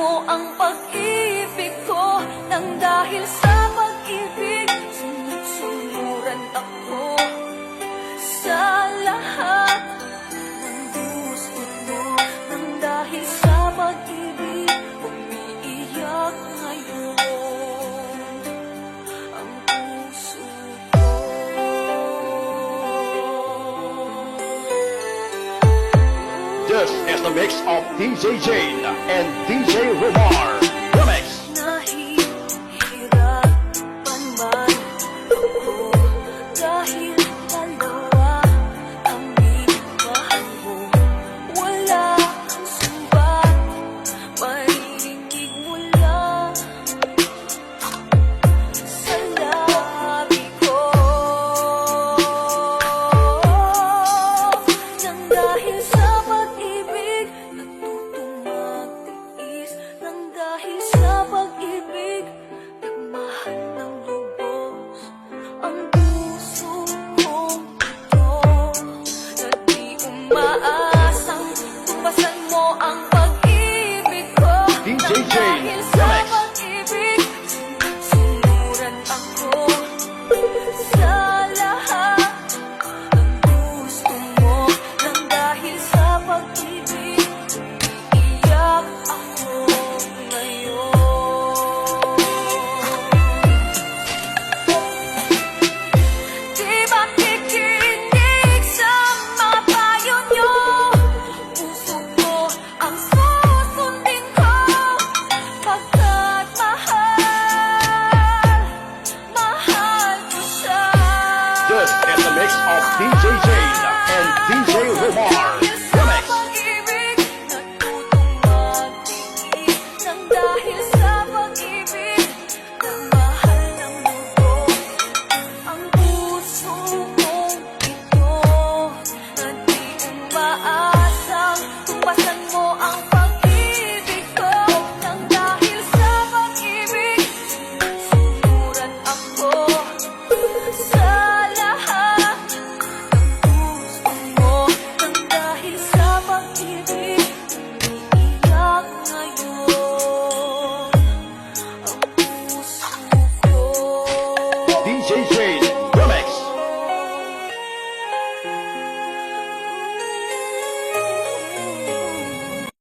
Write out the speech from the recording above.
mo ang pag-ibig ko. Nang dahil sa pag-ibig, sunod-sunuran ako sa lahat ng gusto mo. Nang dahil sa pag-ibig, umiiyak ngayon ang puso ko. This is the mix of DJ Jane and DJ Romar. Remix. Nahihirapan man ako dahil dalawa ang minamahal mo. Wala kang sumbat, maririnig mo lang sa labi ko. Nang dahil sa pag-ibig, natutong magtiis. Nang dahil sa pag-ibig, nagmahal ng lubos ang puso kong ito. Na di umaasang tumasan mo ang pag-ibig ko. DJ Nang Jane, dahil sa remix. pag-ibig, sinuran ako sa lahat ng gusto mo. Nang dahil sa pag-ibig, iiyak ako ngayon. Di ba kikinig sa mga payo nyo? Puso ko ang susundin ko, pagkat mahal ko siya. This is the mix of DJ Jane and DJ Romar.